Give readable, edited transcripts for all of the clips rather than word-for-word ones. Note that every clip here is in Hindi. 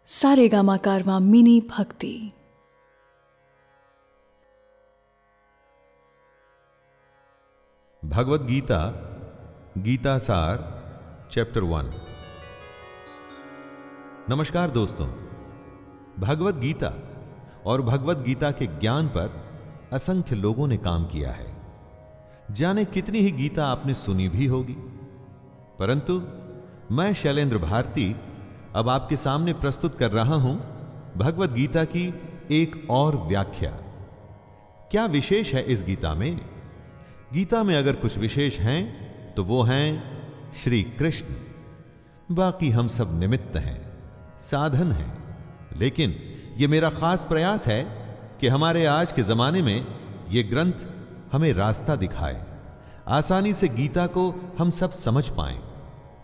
सारेगामा कारवां मिनी भक्ति। भगवद गीता गीता सार चैप्टर 1। नमस्कार दोस्तों, भगवद गीता और भगवद गीता के ज्ञान पर असंख्य लोगों ने काम किया है। जाने कितनी ही गीता आपने सुनी भी होगी, परंतु मैं शैलेंद्र भारती अब आपके सामने प्रस्तुत कर रहा हूं भगवद गीता की एक और व्याख्या। क्या विशेष है इस गीता में? गीता में अगर कुछ विशेष हैं तो वो हैं श्री कृष्ण। बाकी हम सब निमित्त हैं, साधन हैं। लेकिन ये मेरा खास प्रयास है कि हमारे आज के जमाने में ये ग्रंथ हमें रास्ता दिखाए, आसानी से गीता को हम सब समझ पाएं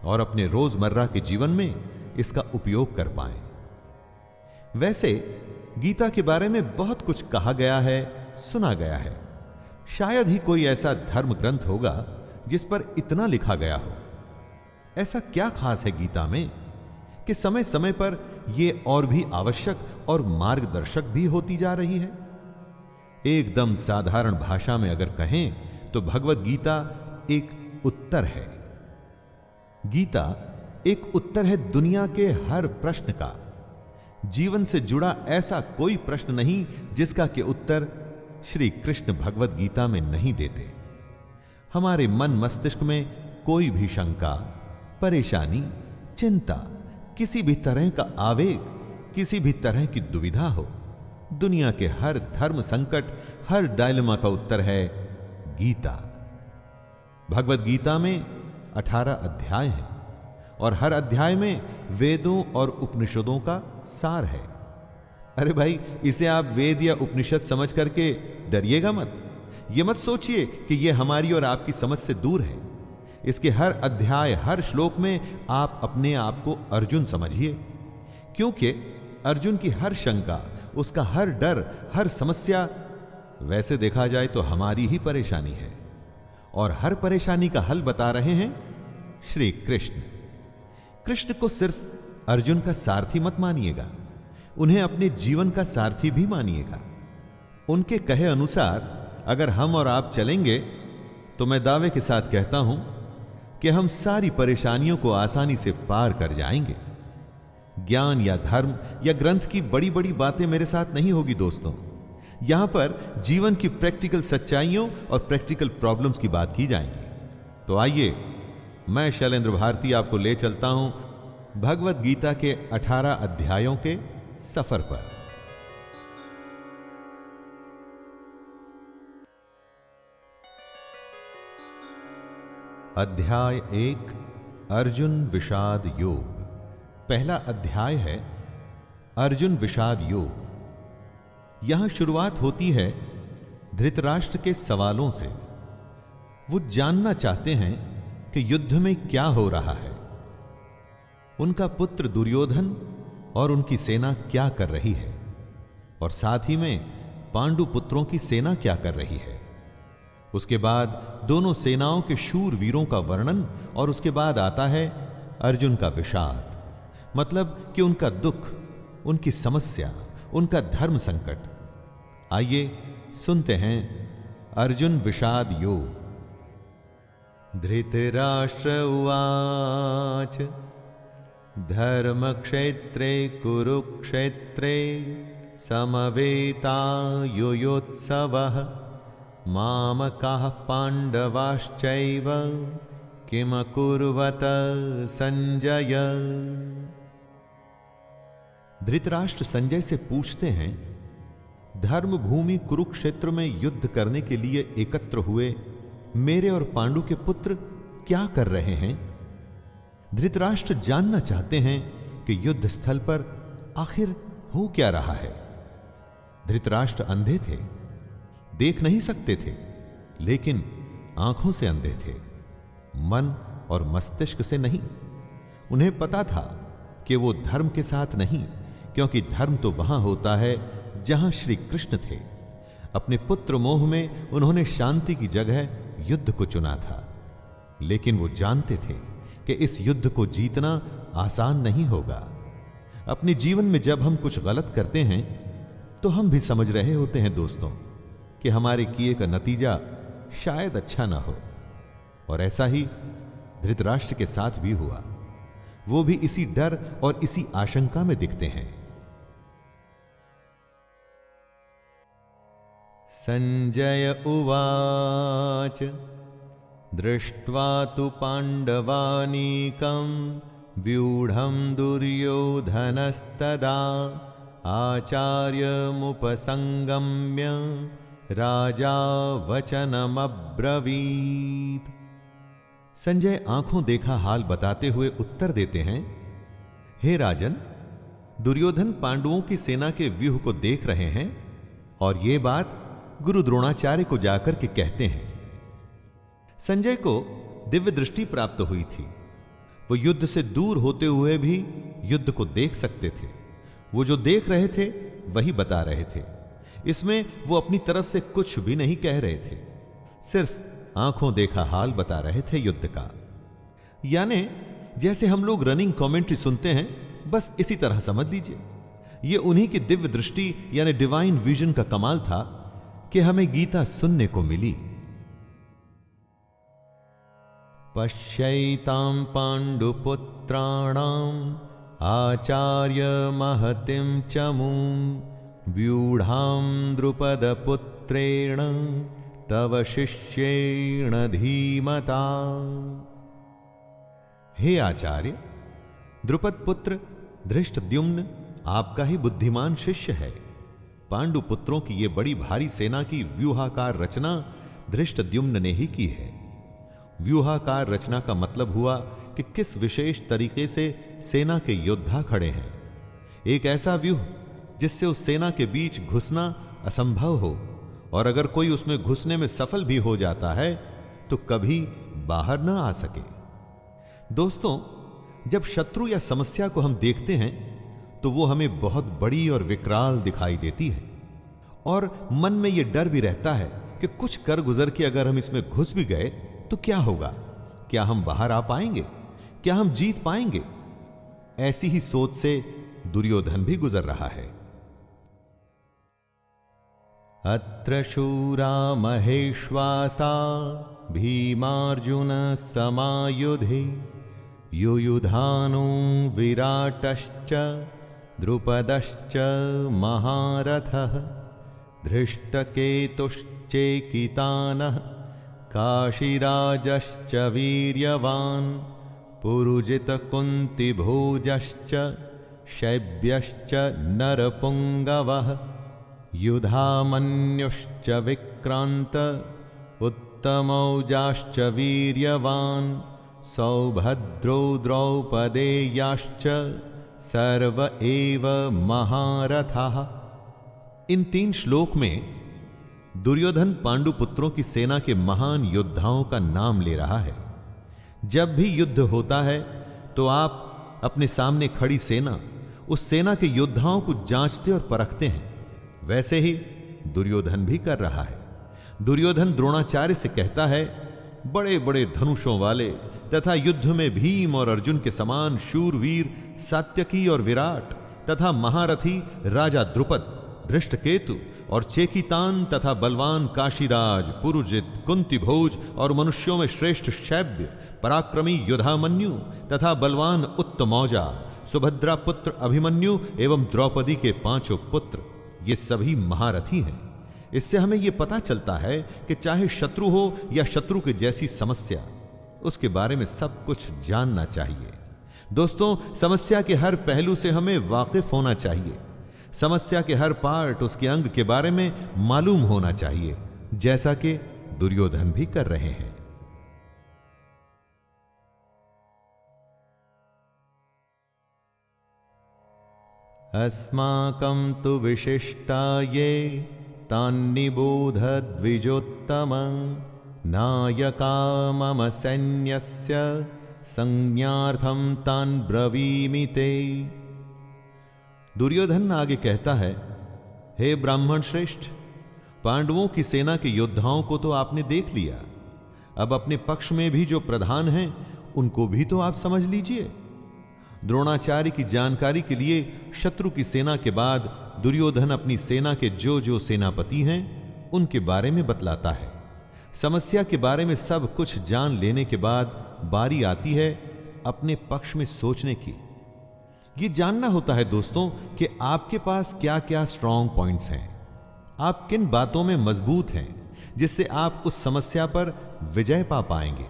और अपने रोजमर्रा के जीवन में इसका उपयोग कर पाएं। वैसे गीता के बारे में बहुत कुछ कहा गया है, सुना गया है। शायद ही कोई ऐसा धर्म ग्रंथ होगा जिस पर इतना लिखा गया हो। ऐसा क्या खास है गीता में कि समय समय पर यह और भी आवश्यक और मार्गदर्शक भी होती जा रही है? एकदम साधारण भाषा में अगर कहें तो भगवद गीता एक उत्तर है। गीता एक उत्तर है दुनिया के हर प्रश्न का। जीवन से जुड़ा ऐसा कोई प्रश्न नहीं जिसका के उत्तर श्री कृष्ण भगवद गीता में नहीं देते। हमारे मन मस्तिष्क में कोई भी शंका, परेशानी, चिंता, किसी भी तरह का आवेग, किसी भी तरह की दुविधा हो, दुनिया के हर धर्म संकट, हर डायलेमा का उत्तर है गीता। भगवद गीता में 18 अध्याय हैं और हर अध्याय में वेदों और उपनिषदों का सार है। अरे भाई, इसे आप वेद या उपनिषद समझ करके डरिएगा मत। ये मत सोचिए कि ये हमारी और आपकी समझ से दूर है। इसके हर अध्याय, हर श्लोक में आप अपने आप को अर्जुन समझिए, क्योंकि अर्जुन की हर शंका, उसका हर डर, हर समस्या वैसे देखा जाए तो हमारी ही परेशानी है, और हर परेशानी का हल बता रहे हैं श्री कृष्ण। कृष्ण को सिर्फ अर्जुन का सारथी मत मानिएगा, उन्हें अपने जीवन का सारथी भी मानिएगा। उनके कहे अनुसार अगर हम और आप चलेंगे तो मैं दावे के साथ कहता हूं कि हम सारी परेशानियों को आसानी से पार कर जाएंगे। ज्ञान या धर्म या ग्रंथ की बड़ी बड़ी बातें मेरे साथ नहीं होगी दोस्तों। यहां पर जीवन की प्रैक्टिकल सच्चाइयों और प्रैक्टिकल प्रॉब्लम्स की बात की जाएगी। तो आइए, मैं शैलेंद्र भारती आपको ले चलता हूं भगवद गीता के 18 अध्यायों के सफर पर। अध्याय 1, अर्जुन विषाद योग। पहला अध्याय है अर्जुन विषाद योग। यहां शुरुआत होती है धृतराष्ट्र के सवालों से। वो जानना चाहते हैं कि युद्ध में क्या हो रहा है, उनका पुत्र दुर्योधन और उनकी सेना क्या कर रही है, और साथ ही में पांडु पुत्रों की सेना क्या कर रही है। उसके बाद दोनों सेनाओं के शूर वीरों का वर्णन, और उसके बाद आता है अर्जुन का विषाद, मतलब कि उनका दुख, उनकी समस्या, उनका धर्म संकट। आइए सुनते हैं अर्जुन विषाद योग। धृतराष्ट्र उवाच धर्मक्षेत्रे कुरुक्षेत्रे समवेतायुयोत्सवः मामकाः पाण्डवाश्चैव किमकुर्वत संजय। धृतराष्ट्र संजय से पूछते हैं, धर्म भूमि कुरुक्षेत्र में युद्ध करने के लिए एकत्र हुए मेरे और पांडु के पुत्र क्या कर रहे हैं? धृतराष्ट्र जानना चाहते हैं कि युद्ध स्थल पर आखिर हो क्या रहा है। धृतराष्ट्र अंधे थे, देख नहीं सकते थे, लेकिन आंखों से अंधे थे, मन और मस्तिष्क से नहीं। उन्हें पता था कि वो धर्म के साथ नहीं, क्योंकि धर्म तो वहां होता है जहां श्री कृष्ण थे। अपने पुत्र मोह में उन्होंने शांति की जगह युद्ध को चुना था, लेकिन वो जानते थे कि इस युद्ध को जीतना आसान नहीं होगा। अपने जीवन में जब हम कुछ गलत करते हैं तो हम भी समझ रहे होते हैं दोस्तों कि हमारे किए का नतीजा शायद अच्छा ना हो। और ऐसा ही धृतराष्ट्र के साथ भी हुआ। वो भी इसी डर और इसी आशंका में दिखते हैं। संजय उवाच दृष्ट्वा तु पांडवानीकं व्यूढ़ं दुर्योधनस्तदा आचार्यमुपसंगम्य राजा वचनमब्रवीत्। संजय आंखों देखा हाल बताते हुए उत्तर देते हैं, हे राजन, दुर्योधन पांडवों की सेना के व्यूह को देख रहे हैं और यह बात गुरु द्रोणाचार्य को जाकर के कहते हैं। संजय को दिव्य दृष्टि प्राप्त हुई थी। वो युद्ध से दूर होते हुए भी युद्ध को देख सकते थे। वो जो देख रहे थे वही बता रहे थे। इसमें वो अपनी तरफ से कुछ भी नहीं कह रहे थे, सिर्फ आंखों देखा हाल बता रहे थे युद्ध का। यानी जैसे हम लोग रनिंग कमेंट्री सुनते हैं, बस इसी तरह समझ लीजिए। ये उन्हीं की दिव्य दृष्टि यानी डिवाइन विजन का कमाल था कि हमें गीता सुनने को मिली। पश्यैतां पांडुपुत्राणाम् आचार्य महतिं चमूं व्यूढ़ां द्रुपदपुत्रेण तव शिष्येण धीमता। हे आचार्य, द्रुपद पुत्र धृष्टद्युम्न आपका ही बुद्धिमान शिष्य है। पांडु पुत्रों की ये बड़ी भारी सेना की व्यूहाकार रचना धृष्टद्युम्न ने ही की है। व्यूहाकार रचना का मतलब हुआ कि किस विशेष तरीके से सेना के योद्धा खड़े हैं। एक ऐसा व्यूह जिससे उस सेना के बीच घुसना असंभव हो, और अगर कोई उसमें घुसने में सफल भी हो जाता है तो कभी बाहर ना आ सके। दोस्तों, जब शत्रु या समस्या को हम देखते हैं तो वो हमें बहुत बड़ी और विकराल दिखाई देती है, और मन में यह डर भी रहता है कि कुछ कर गुजर के अगर हम इसमें घुस भी गए तो क्या होगा? क्या हम बाहर आ पाएंगे? क्या हम जीत पाएंगे? ऐसी ही सोच से दुर्योधन भी गुजर रहा है। अत्र शूरा महेश्वासा भीमार्जुन समायुधे युयुधानो विराटश्च द्रुपदश्च महारथः धृष्टकेतुश्चेकितानः काशीराजश्च वीर्यवान् पुरुजितकुन्तिभोजश्च शैब्यश्च नरपुङ्गवः युधामन्युश्च विक्रान्त उत्तमौजाश्च वीर्यवान् सौभद्रो द्रौपदेयाश्च सर्व एव महारथाः। इन 3 श्लोक में दुर्योधन पांडु पुत्रों की सेना के महान योद्धाओं का नाम ले रहा है। जब भी युद्ध होता है तो आप अपने सामने खड़ी सेना, उस सेना के योद्धाओं को जांचते और परखते हैं। वैसे ही दुर्योधन भी कर रहा है। दुर्योधन द्रोणाचार्य से कहता है, बड़े बड़े धनुषों वाले तथा युद्ध में भीम और अर्जुन के समान शूरवीर सात्यकी और विराट तथा महारथी राजा द्रुपद, धृष्टकेतु और चेकितान तथा बलवान काशीराज, पुरुजित, कुंतीभोज और मनुष्यों में श्रेष्ठ शैब्य, पराक्रमी युधामन्यु तथा बलवान उत्तमौजा, सुभद्रा पुत्र अभिमन्यु एवं द्रौपदी के 5 पुत्र, ये सभी महारथी हैं। इससे हमें यह पता चलता है कि चाहे शत्रु हो या शत्रु के जैसी समस्या, उसके बारे में सब कुछ जानना चाहिए। दोस्तों, समस्या के हर पहलू से हमें वाकिफ होना चाहिए। समस्या के हर पार्ट, उसके अंग के बारे में मालूम होना चाहिए, जैसा कि दुर्योधन भी कर रहे हैं। अस्माकं तु विशिष्टा ये तान्निबोध द्विजोत्तमं नायका मम सैन्यस्य संज्ञार्थं तान् ब्रवीमि ते। दुर्योधन आगे कहता है, हे ब्राह्मण श्रेष्ठ, पांडवों की सेना के योद्धाओं को तो आपने देख लिया, अब अपने पक्ष में भी जो प्रधान हैं उनको भी तो आप समझ लीजिए। द्रोणाचार्य की जानकारी के लिए शत्रु की सेना के बाद दुर्योधन अपनी सेना के जो जो सेनापति हैं उनके बारे में बतलाता है। समस्या के बारे में सब कुछ जान लेने के बाद बारी आती है अपने पक्ष में सोचने की। यह जानना होता है दोस्तों कि आपके पास क्या क्या स्ट्रांग पॉइंट्स हैं, आप किन बातों में मजबूत हैं जिससे आप उस समस्या पर विजय पा पाएंगे।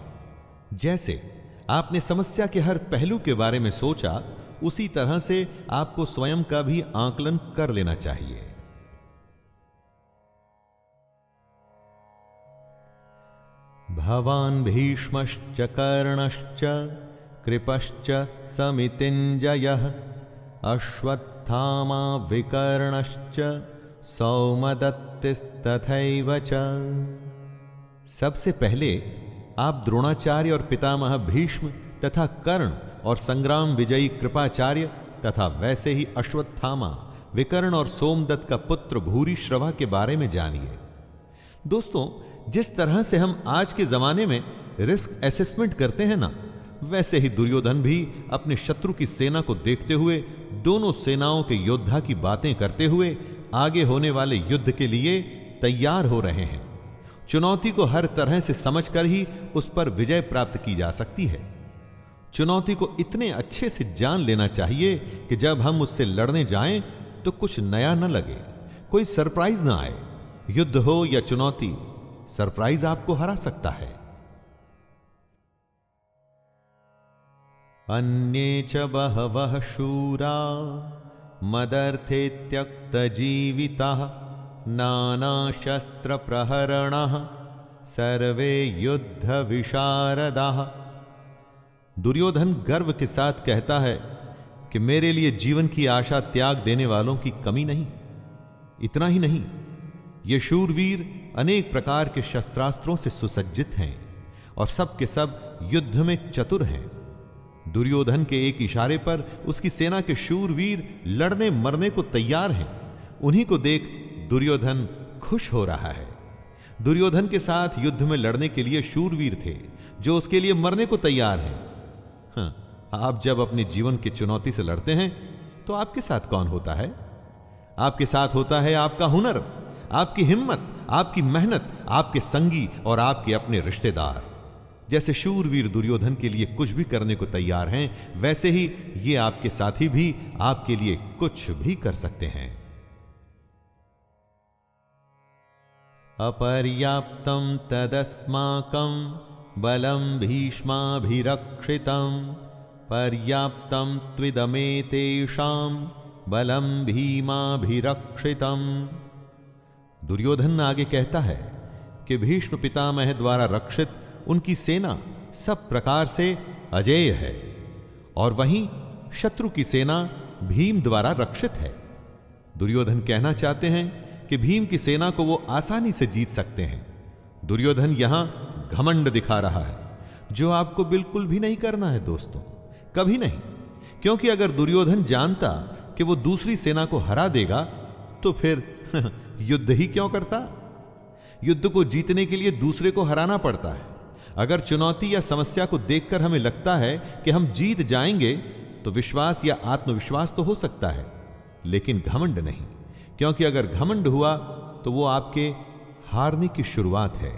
जैसे आपने समस्या के हर पहलू के बारे में सोचा, उसी तरह से आपको स्वयं का भी आकलन कर लेना चाहिए। भवान् भीष्मश्च कर्णश्च कृपश्च समितिञ्जयः अश्वत्थामा विकर्णश्च सौमदत्तिस्तथैव च। सबसे पहले आप द्रोणाचार्य और पितामह भीष्म तथा कर्ण और संग्राम विजयी कृपाचार्य तथा वैसे ही अश्वत्थामा, विकर्ण और सोमदत्त का पुत्र भूरिश्रवा के बारे में जानिए। दोस्तों, जिस तरह से हम आज के जमाने में रिस्क असेसमेंट करते हैं ना, वैसे ही दुर्योधन भी अपने शत्रु की सेना को देखते हुए दोनों सेनाओं के योद्धा की बातें करते हुए आगे होने वाले युद्ध के लिए तैयार हो रहे हैं। चुनौती को हर तरह से समझकर ही उस पर विजय प्राप्त की जा सकती है। चुनौती को इतने अच्छे से जान लेना चाहिए कि जब हम उससे लड़ने जाएं तो कुछ नया न लगे, कोई सरप्राइज ना आए। युद्ध हो या चुनौती, सरप्राइज आपको हरा सकता है। अन्ये च बहवः शूरा मदर्थे त्यक्तजीविताः नानाशस्त्र प्रहरणः सर्वे युद्ध विशारदाः। दुर्योधन गर्व के साथ कहता है कि मेरे लिए जीवन की आशा त्याग देने वालों की कमी नहीं। इतना ही नहीं, ये शूरवीर अनेक प्रकार के शस्त्रास्त्रों से सुसज्जित हैं और सब के सब युद्ध में चतुर हैं। दुर्योधन के एक इशारे पर उसकी सेना के शूरवीर लड़ने मरने को तैयार हैं। उन्हीं को देख दुर्योधन खुश हो रहा है। दुर्योधन के साथ युद्ध में लड़ने के लिए शूरवीर थे जो उसके लिए मरने को तैयार हैं। आप जब अपने जीवन की चुनौती से लड़ते हैं तो आपके साथ कौन होता है? आपके साथ होता है आपका हुनर, आपकी हिम्मत, आपकी मेहनत, आपके संगी और आपके अपने रिश्तेदार। जैसे शूरवीर दुर्योधन के लिए कुछ भी करने को तैयार हैं, वैसे ही ये आपके साथी भी आपके लिए कुछ भी कर सकते हैं। अपर्याप्तं तदस्माकं बलं भीष्माभिरक्षितं पर्याप्तं त्विदमेतेषां बलं भीमाभिरक्षितं। दुर्योधन आगे कहता है कि भीष्म पितामह द्वारा रक्षित उनकी सेना सब प्रकार से अजेय है और वहीं शत्रु की सेना भीम द्वारा रक्षित है। दुर्योधन कहना चाहते हैं कि भीम की सेना को वो आसानी से जीत सकते हैं। दुर्योधन यहां घमंड दिखा रहा है, जो आपको बिल्कुल भी नहीं करना है दोस्तों, कभी नहीं। क्योंकि अगर दुर्योधन जानता कि वो दूसरी सेना को हरा देगा तो फिर युद्ध ही क्यों करता? युद्ध को जीतने के लिए दूसरे को हराना पड़ता है। अगर चुनौती या समस्या को देखकर हमें लगता है कि हम जीत जाएंगे तो विश्वास या आत्मविश्वास तो हो सकता है, लेकिन घमंड नहीं। क्योंकि अगर घमंड हुआ तो वो आपके हारने की शुरुआत है।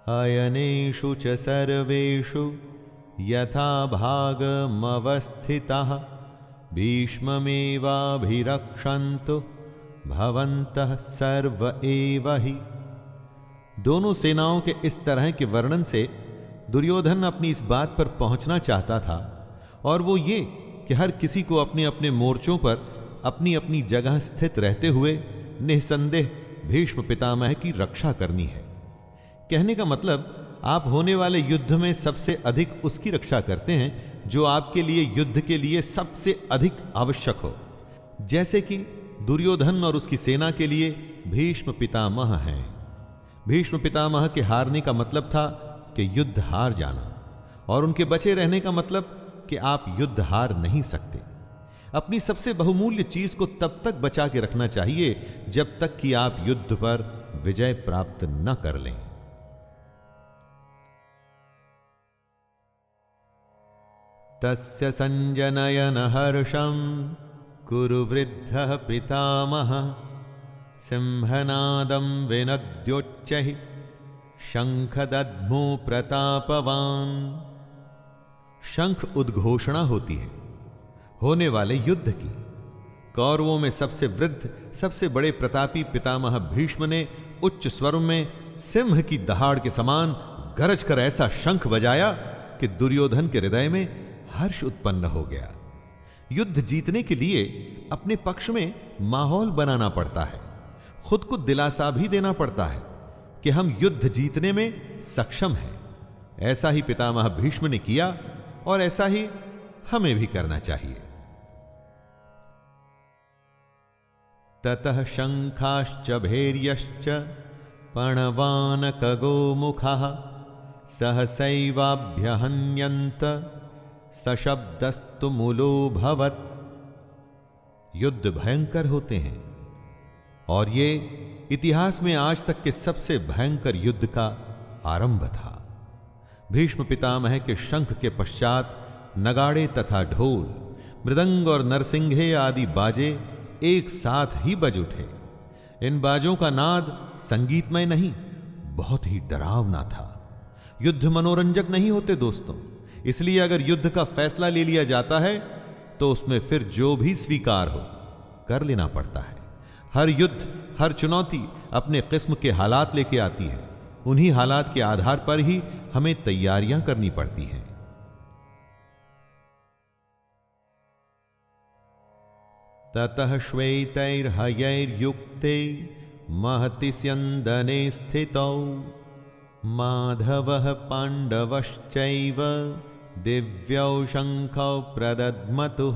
अयनेषु च सर्वेषु यथा भागमवस्थिताः भीष्ममेवाभिरक्षन्तु भवन्तः सर्व एव हि। दोनों सेनाओं के इस तरह के वर्णन से दुर्योधन अपनी इस बात पर पहुंचना चाहता था, और वो ये कि हर किसी को अपने अपने मोर्चों पर अपनी अपनी जगह स्थित रहते हुए निसंदेह भीष्म पितामह की रक्षा करनी है। कहने का मतलब, आप होने वाले युद्ध में सबसे अधिक उसकी रक्षा करते हैं जो आपके लिए युद्ध के लिए सबसे अधिक आवश्यक हो। जैसे कि दुर्योधन और उसकी सेना के लिए भीष्म पितामह हैं। भीष्म पितामह के हारने का मतलब था कि युद्ध हार जाना, और उनके बचे रहने का मतलब कि आप युद्ध हार नहीं सकते। अपनी सबसे बहुमूल्य चीज को तब तक बचा के रखना चाहिए जब तक कि आप युद्ध पर विजय प्राप्त न कर लें। तस्य संजनयन हर्षं कुरु वृद्धः पितामह सिंहनादं विनद्योच्चैः शंखदद्मो प्रतापवान। शंख उद्घोषणा होती है होने वाले युद्ध की। कौरवों में सबसे वृद्ध सबसे बड़े प्रतापी पितामह भीष्म ने उच्च स्वर में सिंह की दहाड़ के समान गरज कर ऐसा शंख बजाया कि दुर्योधन के हृदय में हर्ष उत्पन्न हो गया। युद्ध जीतने के लिए अपने पक्ष में माहौल बनाना पड़ता है, खुद को दिलासा भी देना पड़ता है कि हम युद्ध जीतने में सक्षम हैं। ऐसा ही पितामह भीष्म ने किया और ऐसा ही हमें भी करना चाहिए। ततः शंखाश्च भैर्यश्च पणवानकगो मुखाः सहसैवाभ्यहन्यन्त सशब्दस्तु मूलोऽभवत्। युद्ध भयंकर होते हैं और ये इतिहास में आज तक के सबसे भयंकर युद्ध का आरंभ था। भीष्म पितामह के शंख के पश्चात नगाड़े तथा ढोल, मृदंग और नरसिंघे आदि बाजे एक साथ ही बज उठे। इन बाजों का नाद संगीतमय नहीं, बहुत ही डरावना था। युद्ध मनोरंजक नहीं होते दोस्तों, इसलिए अगर युद्ध का फैसला ले लिया जाता है तो उसमें फिर जो भी स्वीकार हो कर लेना पड़ता है। हर युद्ध, हर चुनौती अपने किस्म के हालात लेके आती है। उन्हीं हालात के आधार पर ही हमें तैयारियां करनी पड़ती हैं। ततः श्वेतैर्हयैर्युक्ते महति स्यन्दने स्थितौ माधवः पाण्डवश्चैव दिव्यौ शंखौ प्रदद्मतुः।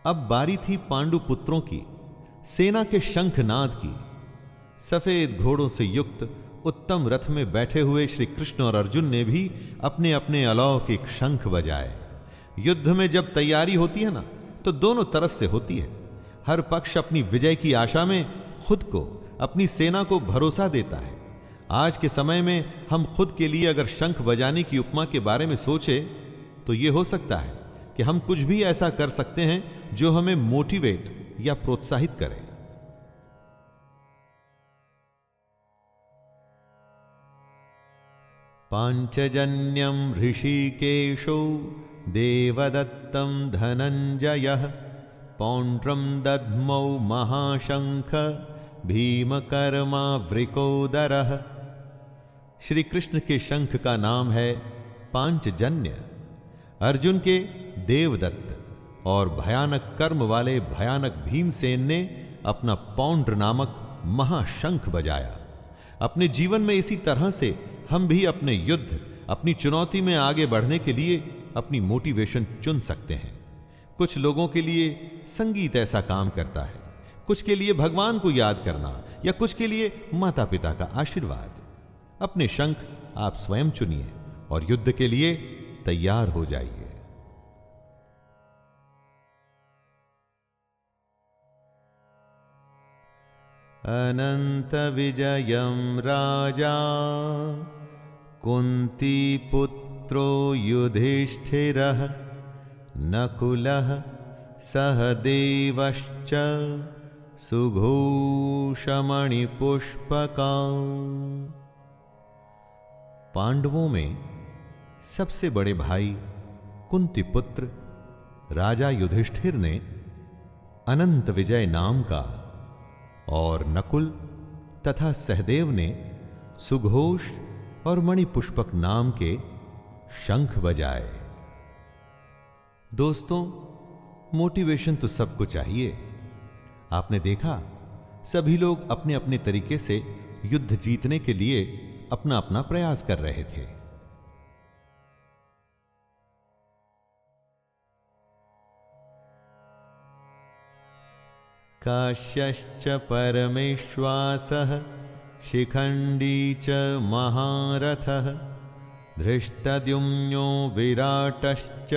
अब बारी थी पांडु पुत्रों की सेना के शंखनाद की। सफेद घोड़ों से युक्त उत्तम रथ में बैठे हुए श्री कृष्ण और अर्जुन ने भी अपने अपने अलौकिक शंख बजाए। युद्ध में जब तैयारी होती है ना, तो दोनों तरफ से होती है। हर पक्ष अपनी विजय की आशा में खुद को, अपनी सेना को भरोसा देता है। आज के समय में हम खुद के लिए अगर शंख बजाने की उपमा के बारे में सोचे तो यह हो सकता है कि हम कुछ भी ऐसा कर सकते हैं जो हमें मोटिवेट या प्रोत्साहित करे। पांचजन्यम ऋषिकेशो देवदत्तं धनंजयः पौंड्रम दद्मौ महाशंख भीमकर्मावृकोदरः। श्री कृष्ण के शंख का नाम है पांचजन्य। अर्जुन के देवदत्त और भयानक कर्म वाले भयानक भीमसेन ने अपना पौंड्र नामक महाशंख बजाया। अपने जीवन में इसी तरह से हम भी अपने युद्ध, अपनी चुनौती में आगे बढ़ने के लिए अपनी मोटिवेशन चुन सकते हैं। कुछ लोगों के लिए संगीत ऐसा काम करता है, कुछ के लिए भगवान को याद करना, या कुछ के लिए माता पिता का आशीर्वाद। अपने शंख आप स्वयं चुनिए और युद्ध के लिए तैयार हो जाइए। अनंत विजयम राजा कुंती पुत्रो युधिष्ठिरः नकुलः सहदेवश्च सुघोषमणिपुष्पका। पांडवों में सबसे बड़े भाई कुंती पुत्र राजा युधिष्ठिर ने अनंत विजय नाम का और नकुल तथा सहदेव ने सुघोष और मणिपुष्पक नाम के शंख बजाए। दोस्तों, मोटिवेशन तो सबको चाहिए। आपने देखा सभी लोग अपने अपने तरीके से युद्ध जीतने के लिए अपना अपना प्रयास कर रहे थे। काश्यश्च परमेश्वासः शिखंडी च महारथः धृष्टद्युम्नो विराटश्च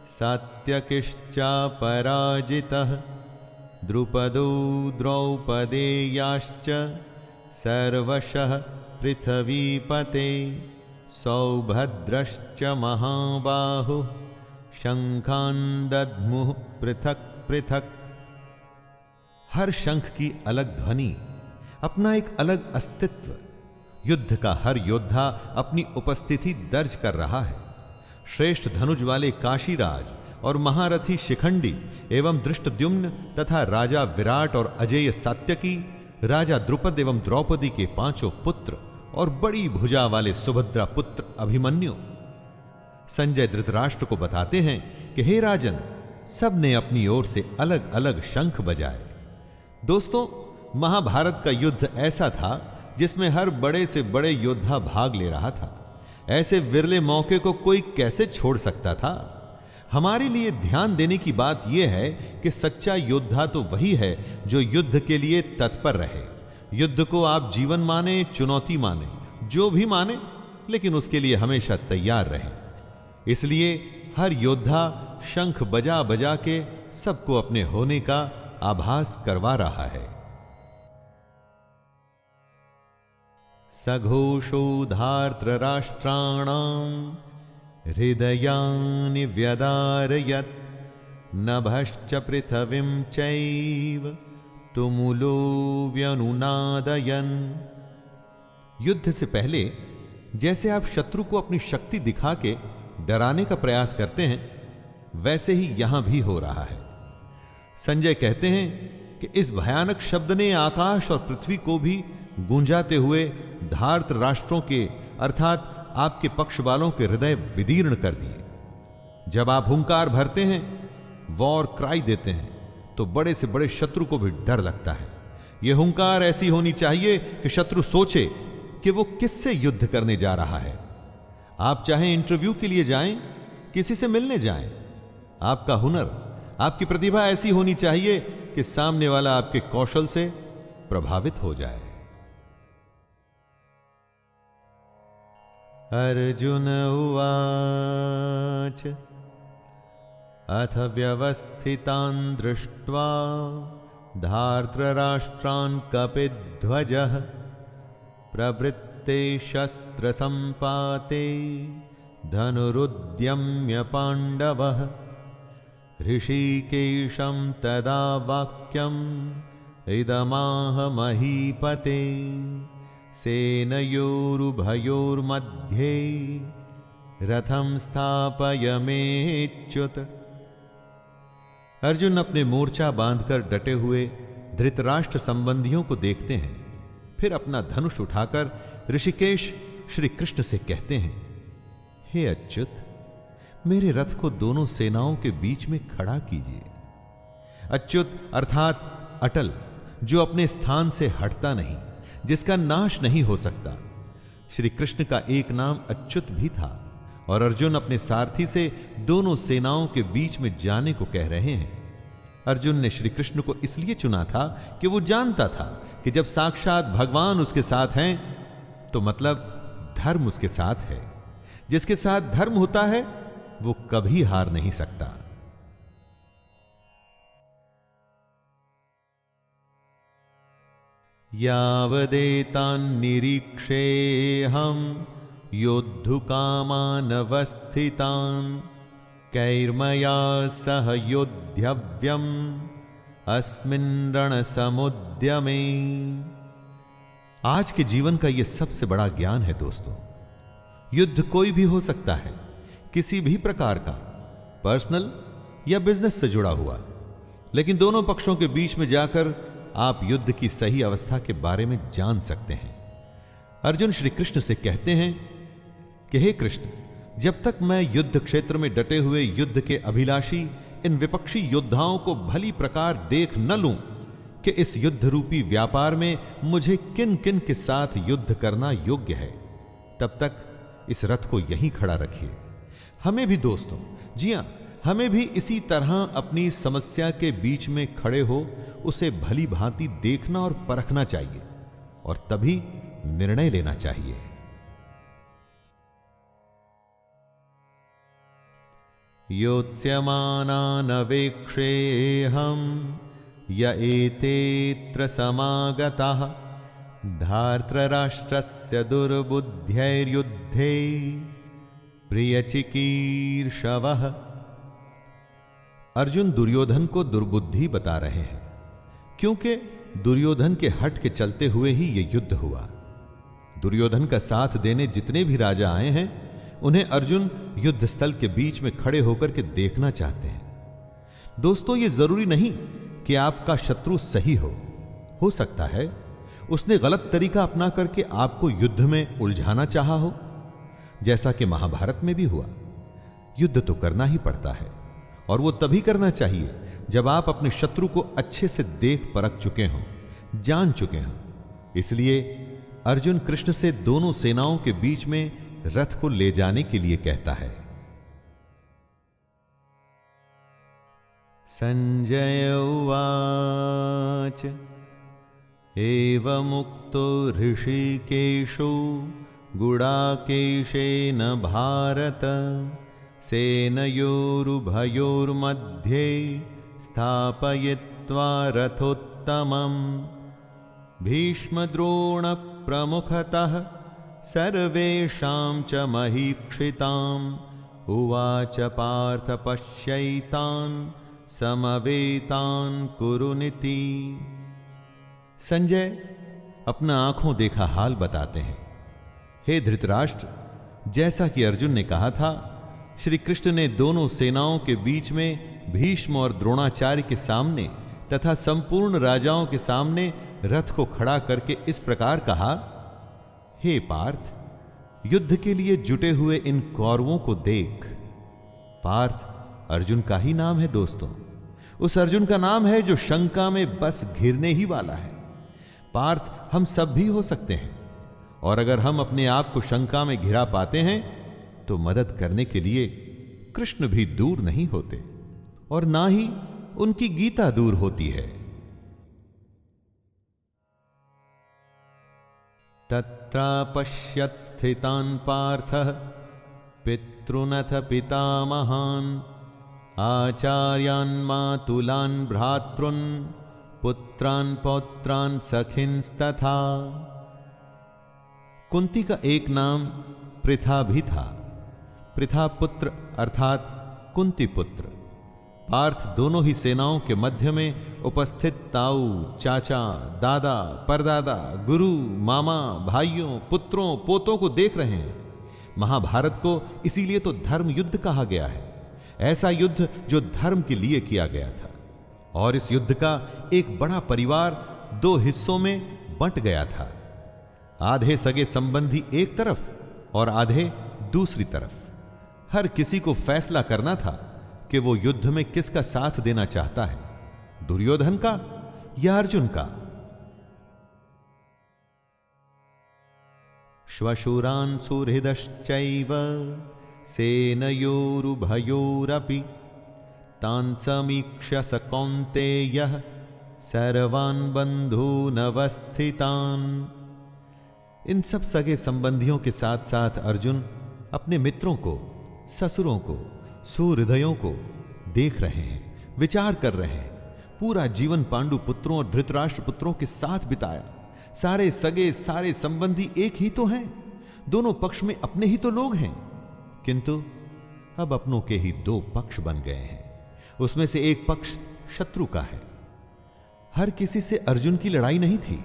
सात्यकिश्चापराजितः द्रुपदो द्रौपदेयाश्च सर्वशः पृथ्वीपते सौभद्रश्च महाबाहु शंखान् दद्मुः पृथक पृथक। हर शंख की अलग ध्वनि, अपना एक अलग अस्तित्व। युद्ध का हर योद्धा अपनी उपस्थिति दर्ज कर रहा है। श्रेष्ठ धनुष वाले काशीराज और महारथी शिखंडी एवं धृष्टद्युम्न तथा राजा विराट और अजेय सात्यकी, राजा द्रुपद एवं द्रौपदी के 5 पुत्र और बड़ी भुजा वाले सुभद्रा पुत्र अभिमन्यु। संजय धृतराष्ट्र को बताते हैं कि हे राजन, सब ने अपनी ओर से अलग अलग शंख बजाए। दोस्तों, महाभारत का युद्ध ऐसा था जिसमें हर बड़े से बड़े योद्धा भाग ले रहा था। ऐसे विरले मौके को कोई कैसे छोड़ सकता था। हमारे लिए ध्यान देने की बात यह है कि सच्चा योद्धा तो वही है जो युद्ध के लिए तत्पर रहे। युद्ध को आप जीवन माने, चुनौती माने, जो भी माने, लेकिन उसके लिए हमेशा तैयार रहें। इसलिए हर योद्धा शंख बजा बजा के सबको अपने होने का आभास करवा रहा है। सघोषो धार्तराष्ट्राणां हृदयानि व्यदारयत् नभश्च पृथिवीं चैव तुमुलो व्यनुनादयन्। युद्ध से पहले जैसे आप शत्रु को अपनी शक्ति दिखा के डराने का प्रयास करते हैं, वैसे ही यहां भी हो रहा है। संजय कहते हैं कि इस भयानक शब्द ने आकाश और पृथ्वी को भी गूंजाते हुए धार्त राष्ट्रों के अर्थात आपके पक्ष वालों के हृदय विदीर्ण कर दिए। जब आप हुंकार भरते हैं, वॉर क्राई देते हैं, तो बड़े से बड़े शत्रु को भी डर लगता है। यह हुंकार ऐसी होनी चाहिए कि शत्रु सोचे कि वो किससे युद्ध करने जा रहा है। आप चाहे इंटरव्यू के लिए जाएं, किसी से मिलने जाएं, आपका हुनर, आपकी प्रतिभा ऐसी होनी चाहिए कि सामने वाला आपके कौशल से प्रभावित हो जाए। अर्जुन उवाच अथ व्यवस्थितान् दृष्ट्वा धार्तराष्ट्रान् कपिध्वजः प्रवृत्ते शस्त्रसम्पाते धनुरुद्यम्य पाण्डवः ऋषिकेशं तदा वाक्यम् इदमाह महीपते सेनयोरुभयोर्मध्ये रथं स्थापयमेच्युत। अर्जुन अपने मोर्चा बांधकर डटे हुए धृतराष्ट्र संबंधियों को देखते हैं, फिर अपना धनुष उठाकर ऋषिकेश श्री कृष्ण से कहते हैं, हे अच्युत, मेरे रथ को दोनों सेनाओं के बीच में खड़ा कीजिए। अच्युत अर्थात अटल, जो अपने स्थान से हटता नहीं, जिसका नाश नहीं हो सकता। श्री कृष्ण का एक नाम अच्युत भी था और अर्जुन अपने सारथी से दोनों सेनाओं के बीच में जाने को कह रहे हैं। अर्जुन ने श्री कृष्ण को इसलिए चुना था कि वो जानता था कि जब साक्षात भगवान उसके साथ हैं तो मतलब धर्म उसके साथ है। जिसके साथ धर्म होता है वो कभी हार नहीं सकता। यावदेतान्निरीक्षेऽहं योद्धुकामानवस्थितान् कैर्मया सह योद्धव्यम् अस्मिन् रणसमुद्यमे। आज के जीवन का यह सबसे बड़ा ज्ञान है दोस्तों। युद्ध कोई भी हो सकता है, किसी भी प्रकार का, पर्सनल या बिजनेस से जुड़ा हुआ, लेकिन दोनों पक्षों के बीच में जाकर आप युद्ध की सही अवस्था के बारे में जान सकते हैं। अर्जुन श्री कृष्ण से कहते हैं कि हे कृष्ण, जब तक मैं युद्ध क्षेत्र में डटे हुए युद्ध के अभिलाषी इन विपक्षी योद्धाओं को भली प्रकार देख न लूं कि इस युद्ध रूपी व्यापार में मुझे किन किन के साथ युद्ध करना योग्य है, तब तक इस रथ को यहीं खड़ा रखिए। हमें भी दोस्तों, जी हां, हमें भी इसी तरह अपनी समस्या के बीच में खड़े हो उसे भली भांति देखना और परखना चाहिए और तभी निर्णय लेना चाहिए। योत्स्यमानानवेक्षेऽहं य एतेऽत्र समागताः धार्तराष्ट्रस्य दुर्बुद्ध्यैर्युद्धे प्रियचिकीर्षवः। अर्जुन दुर्योधन को दुर्बुद्धि बता रहे हैं, क्योंकि दुर्योधन के हट के चलते हुए ही यह युद्ध हुआ। दुर्योधन का साथ देने जितने भी राजा आए हैं, उन्हें अर्जुन युद्ध स्थल के बीच में खड़े होकर के देखना चाहते हैं। दोस्तों, यह जरूरी नहीं कि आपका शत्रु सही हो सकता है उसने गलत तरीका अपना करके आपको युद्ध में उलझाना चाहा हो, जैसा कि महाभारत में भी हुआ। युद्ध तो करना ही पड़ता है, और वो तभी करना चाहिए जब आप अपने शत्रु को अच्छे से देख परख चुके हों, जान चुके हों। इसलिए अर्जुन कृष्ण से दोनों सेनाओं के बीच में रथ को ले जाने के लिए कहता है। संजय उवाच एवमुक्तो ऋषिकेशो गुडाकेशेन भारत सेनयोरुभयोर्मध्ये स्थापयित्वा रथोत्तमम् भीष्मद्रोणप्रमुखतः सर्वेषां च महीक्षिताम् उवाच पार्थ पश्यैतान् समवेतान् कुरुनिति। संजय अपना आंखों देखा हाल बताते हैं। हे धृतराष्ट्र, जैसा कि अर्जुन ने कहा था, श्री कृष्ण ने दोनों सेनाओं के बीच में भीष्म और द्रोणाचार्य के सामने तथा संपूर्ण राजाओं के सामने रथ को खड़ा करके इस प्रकार कहा, हे पार्थ, युद्ध के लिए जुटे हुए इन कौरवों को देख। पार्थ अर्जुन का ही नाम है दोस्तों, उस अर्जुन का नाम है जो शंका में बस घिरने ही वाला है। पार्थ हम सब भी हो सकते हैं, और अगर हम अपने आप को शंका में घिरा पाते हैं तो मदद करने के लिए कृष्ण भी दूर नहीं होते, और ना ही उनकी गीता दूर होती है। तत्रापश्यत् स्थितान् पार्थः पितॄनथ पितामहान् आचार्यान् मातुलान् भ्रातॄन् पुत्रान् पौत्रान् सखिंस्तथा। कुंती का एक नाम पृथा भी था। पृथा पुत्र अर्थात कुंती पुत्र। पार्थ दोनों ही सेनाओं के मध्य में उपस्थित ताऊ, चाचा, दादा, परदादा, गुरु, मामा, भाइयों, पुत्रों, पोतों को देख रहे हैं। महाभारत को इसीलिए तो धर्म युद्ध कहा गया है, ऐसा युद्ध जो धर्म के लिए किया गया था। और इस युद्ध का एक बड़ा परिवार दो हिस्सों में बंट गया था। आधे सगे संबंधी एक तरफ और आधे दूसरी तरफ। हर किसी को फैसला करना था कि वो युद्ध में किसका साथ देना चाहता है, दुर्योधन का या अर्जुन का। श्वशुरान् सुहृदश्चैव सेनयोरुभयोरपि तान् समीक्ष्य स कौन्तेयः सर्वान् बन्धूनवस्थितान्। इन सब सगे संबंधियों के साथ साथ अर्जुन अपने मित्रों को, ससुरों को, सुहृदयों को देख रहे हैं, विचार कर रहे हैं। पूरा जीवन पांडु पुत्रों और धृतराष्ट्र पुत्रों के साथ बिताया। सारे सगे, सारे संबंधी एक ही तो हैं, दोनों पक्ष में अपने ही तो लोग हैं, किंतु अब अपनों के ही दो पक्ष बन गए हैं। उसमें से एक पक्ष शत्रु का है। हर किसी से अर्जुन की लड़ाई नहीं थी,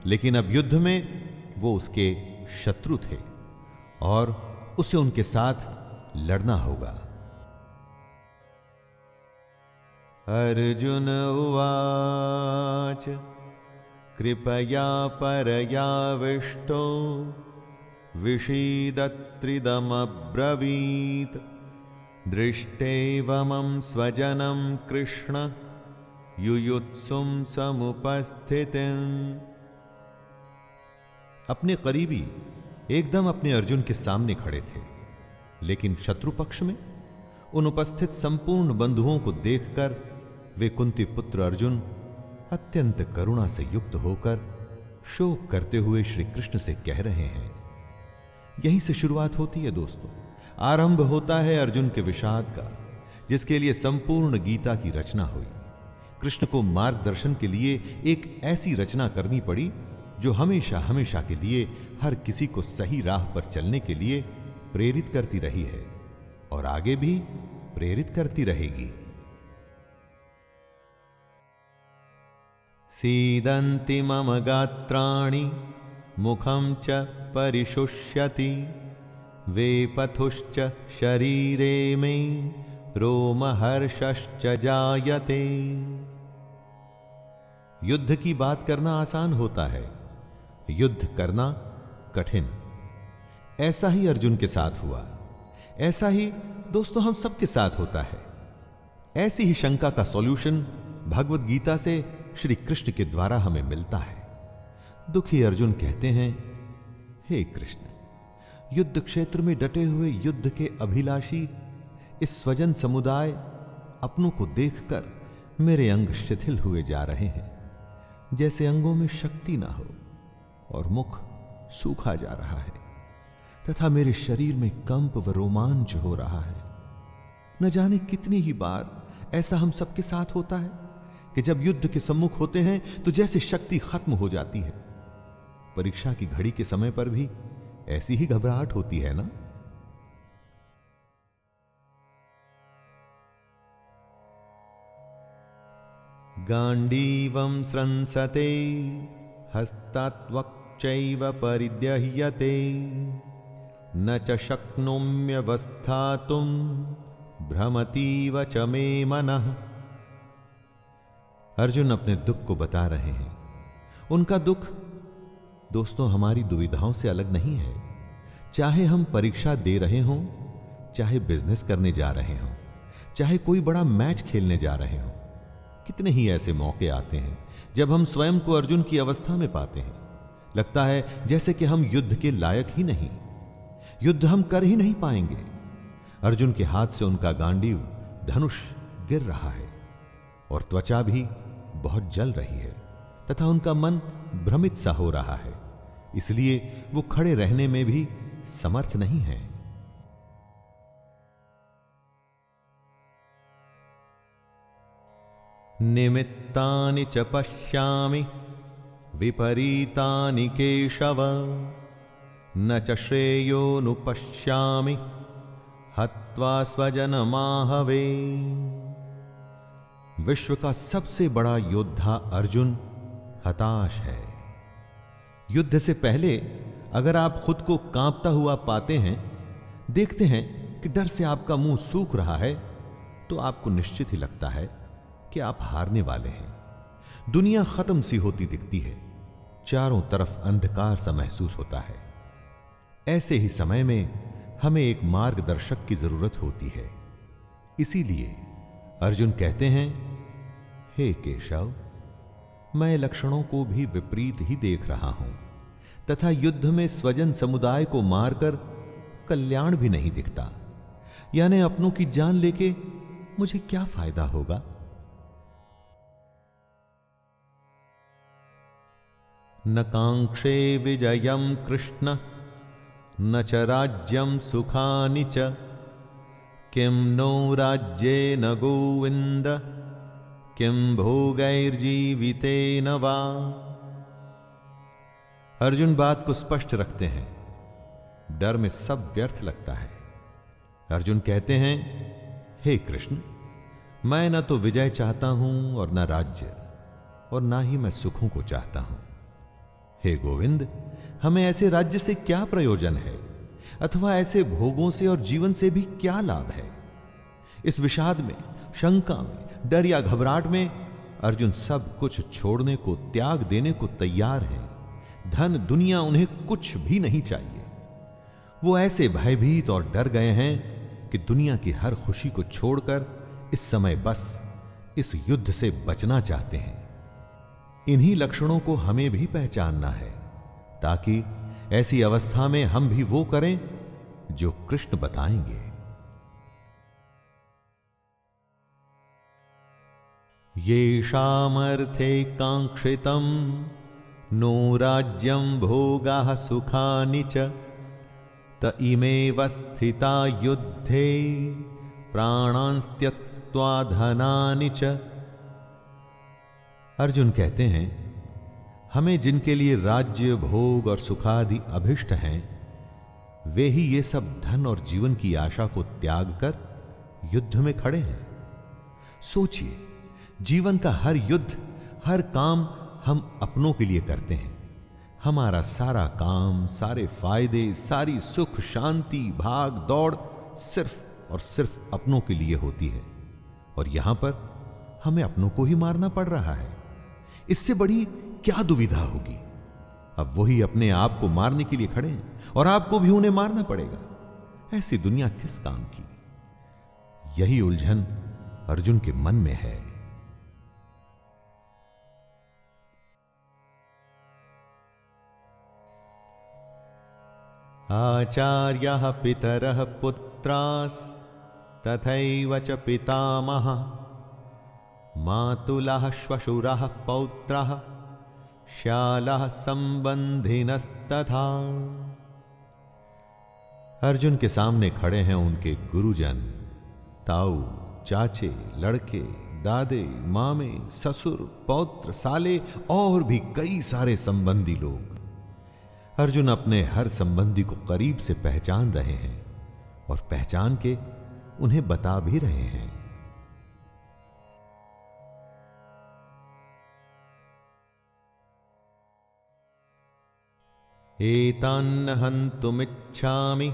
लेकिन अब युद्ध में वो उसके शत्रु थे और उसे उनके साथ लड़ना होगा। अर्जुन उवाच कृपया परयाविष्टो विषीदत्रिदमब्रवीत् दृष्टैवमं स्वजनं कृष्ण युयुत्सुं समुपस्थितिम्। अपने करीबी एकदम अपने अर्जुन के सामने खड़े थे, लेकिन शत्रु पक्ष में उन उपस्थित संपूर्ण बंधुओं को देखकर वे कुंती पुत्र अर्जुन अत्यंत करुणा से युक्त होकर शोक करते हुए श्री कृष्ण से कह रहे हैं। यहीं से शुरुआत होती है दोस्तों, आरंभ होता है अर्जुन के विषाद का, जिसके लिए संपूर्ण गीता की रचना हुई। कृष्ण को मार्गदर्शन के लिए एक ऐसी रचना करनी पड़ी जो हमेशा हमेशा के लिए हर किसी को सही राह पर चलने के लिए प्रेरित करती रही है और आगे भी प्रेरित करती रहेगी। सीदन्ति मम गात्राणि मुखं च परिशुष्यति वेपथुश्च शरीरे मे रोमहर्षश्च जायते। युद्ध की बात करना आसान होता है, युद्ध करना कठिन। ऐसा ही अर्जुन के साथ हुआ, ऐसा ही दोस्तों हम सबके साथ होता है। ऐसी ही शंका का सॉल्यूशन भगवत गीता से श्री कृष्ण के द्वारा हमें मिलता है। दुखी अर्जुन कहते हैं, हे कृष्ण, युद्ध क्षेत्र में डटे हुए युद्ध के अभिलाषी इस स्वजन समुदाय अपनों को देखकर मेरे अंग शिथिल हुए जा रहे हैं, जैसे अंगों में शक्ति ना हो और मुख सूखा जा रहा है तथा मेरे शरीर में कंप व रोमांच हो रहा है। न जाने कितनी ही बार ऐसा हम सबके साथ होता है कि जब युद्ध के सम्मुख होते हैं तो जैसे शक्ति खत्म हो जाती है। परीक्षा की घड़ी के समय पर भी ऐसी ही घबराहट होती है ना। गांडीवं स्रंसते हस्तात्वक्चैव परिदह्यते न च शक्नोम्यवस्थातुं भ्रमतीव च मे मनः। अर्जुन अपने दुख को बता रहे हैं। उनका दुख दोस्तों हमारी दुविधाओं से अलग नहीं है। चाहे हम परीक्षा दे रहे हों, चाहे बिजनेस करने जा रहे हों, चाहे कोई बड़ा मैच खेलने जा रहे हों, कितने ही ऐसे मौके आते हैं जब हम स्वयं को अर्जुन की अवस्था में पाते हैं। लगता है जैसे कि हम युद्ध के लायक ही नहीं, युद्ध हम कर ही नहीं पाएंगे। अर्जुन के हाथ से उनका गांडीव धनुष गिर रहा है और त्वचा भी बहुत जल रही है तथा उनका मन भ्रमित सा हो रहा है, इसलिए वो खड़े रहने में भी समर्थ नहीं है। निमित्तानि च पश्यामि विपरीतानि केशव न च श्रेयोनुपश्यामि हत्वा स्वजनमाहवे। विश्व का सबसे बड़ा योद्धा अर्जुन हताश है। युद्ध से पहले अगर आप खुद को कांपता हुआ पाते हैं, देखते हैं कि डर से आपका मुंह सूख रहा है, तो आपको निश्चित ही लगता है कि आप हारने वाले हैं। दुनिया खत्म सी होती दिखती है, चारों तरफ अंधकार सा महसूस होता है। ऐसे ही समय में हमें एक मार्गदर्शक की जरूरत होती है। इसीलिए अर्जुन कहते हैं, हे केशव, मैं लक्षणों को भी विपरीत ही देख रहा हूं तथा युद्ध में स्वजन समुदाय को मारकर कल्याण भी नहीं दिखता। यानी अपनों की जान लेके मुझे क्या फायदा होगा। न कांक्षे विजयम कृष्ण न च राज्यम सुखानि च किं नो राज्येन गोविंद किं भोगैर्जीवितेन वा। अर्जुन बात को स्पष्ट रखते हैं। डर में सब व्यर्थ लगता है। अर्जुन कहते हैं, हे कृष्ण, मैं न तो विजय चाहता हूं और न राज्य, और ना ही मैं सुखों को चाहता हूं। हे गोविंद, हमें ऐसे राज्य से क्या प्रयोजन है अथवा ऐसे भोगों से और जीवन से भी क्या लाभ है। इस विषाद में, शंका में, डर या घबराहट में अर्जुन सब कुछ छोड़ने को, त्याग देने को तैयार हैं। धन दुनिया उन्हें कुछ भी नहीं चाहिए। वो ऐसे भयभीत और डर गए हैं कि दुनिया की हर खुशी को छोड़कर इस समय बस इस युद्ध से बचना चाहते हैं। इन्हीं लक्षणों को हमें भी पहचानना है ताकि ऐसी अवस्था में हम भी वो करें जो कृष्ण बताएंगे। येषामर्थे कांक्षितं नो राज्यं भोगाः सुखानि च त इमेव स्थिता युद्धे प्राणांस्त्यक्त्वा धनानि च। अर्जुन कहते हैं, हमें जिनके लिए राज्य, भोग और सुखादि अभिष्ट हैं, वे ही ये सब धन और जीवन की आशा को त्याग कर युद्ध में खड़े हैं। सोचिए, जीवन का हर युद्ध, हर काम हम अपनों के लिए करते हैं। हमारा सारा काम, सारे फायदे, सारी सुख शांति, भाग दौड़ सिर्फ और सिर्फ अपनों के लिए होती है, और यहां पर हमें अपनों को ही मारना पड़ रहा है। इससे बड़ी क्या दुविधा होगी। अब वही अपने आप को मारने के लिए खड़े हैं और आपको भी उन्हें मारना पड़ेगा। ऐसी दुनिया किस काम की? यही उलझन अर्जुन के मन में है। आचार्यः पितरः पुत्रास् तथैव च पितामहः मातुलः श्वशुरः पौत्रः श्यालः संबंधिनस्तथा। अर्जुन के सामने खड़े हैं उनके गुरुजन, ताऊ, चाचे, लड़के, दादे, मामे, ससुर, पौत्र, साले और भी कई सारे संबंधी लोग। अर्जुन अपने हर संबंधी को करीब से पहचान रहे हैं और पहचान के उन्हें बता भी रहे हैं। एतान्न हन्तुमिच्छामि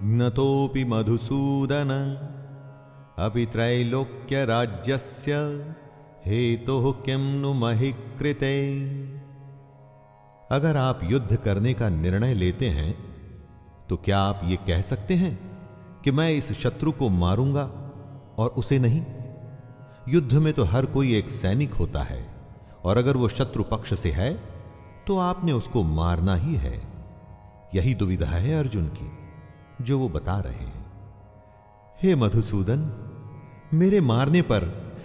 ज्ञतोऽपि मधुसूदन अपि त्रैलोक्य राज्यस्य हेतुः किं नु महि कृते। अगर आप युद्ध करने का निर्णय लेते हैं तो क्या आप ये कह सकते हैं कि मैं इस शत्रु को मारूंगा और उसे नहीं? युद्ध में तो हर कोई एक सैनिक होता है, और अगर वो शत्रु पक्ष से है तो आपने उसको मारना ही है। यही दुविधा है अर्जुन की, जो वो बता रहे हैं। हे मधुसूदन, मेरे मारने पर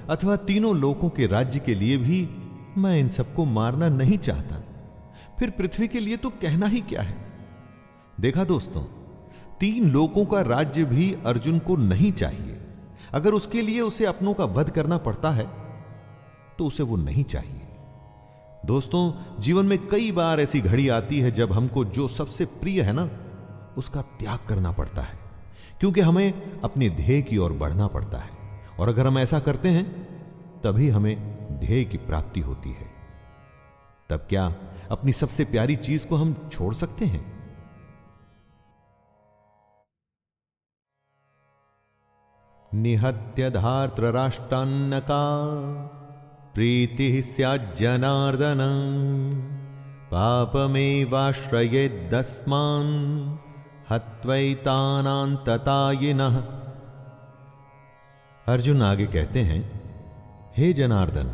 अथवा तीनों लोकों के राज्य के लिए भी मैं इन सबको मारना नहीं चाहता। फिर पृथ्वी के लिए तो कहना ही क्या है। देखा दोस्तों, तीन लोकों का राज्य भी अर्जुन को नहीं चाहिए। अगर उसके लिए उसे अपनों का वध करना पड़ता है तो उसे वो नहीं चाहिए। दोस्तों, जीवन में कई बार ऐसी घड़ी आती है जब हमको जो सबसे प्रिय है ना, उसका त्याग करना पड़ता है, क्योंकि हमें अपने ध्येय की ओर बढ़ना पड़ता है। और अगर हम ऐसा करते हैं तभी हमें ध्येय की प्राप्ति होती है। तब क्या अपनी सबसे प्यारी चीज को हम छोड़ सकते हैं? निहत्य धार्तराष्ट्रान्नका प्रीतिः स्याज्जनार्दन पापमेवाश्रयेद्दस्मान् हत्वैतानान्ततायिनः। अर्जुन आगे कहते हैं, हे जनार्दन,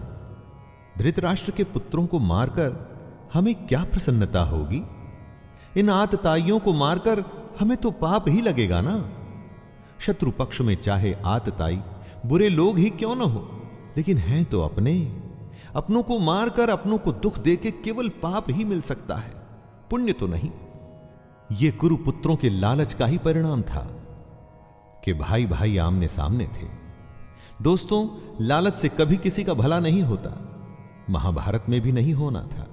धृतराष्ट्र के पुत्रों को मारकर हमें क्या प्रसन्नता होगी? इन आतताइयों को मारकर हमें तो पाप ही लगेगा ना। शत्रु पक्ष में चाहे आतताई बुरे लोग ही क्यों न हो, लेकिन हैं तो अपने। अपनों को मारकर अपनों को दुख देके केवल पाप ही मिल सकता है, पुण्य तो नहीं। यह कुरुपुत्रों के लालच का ही परिणाम था कि भाई भाई आमने सामने थे। दोस्तों, लालच से कभी किसी का भला नहीं होता। महाभारत में भी नहीं होना था।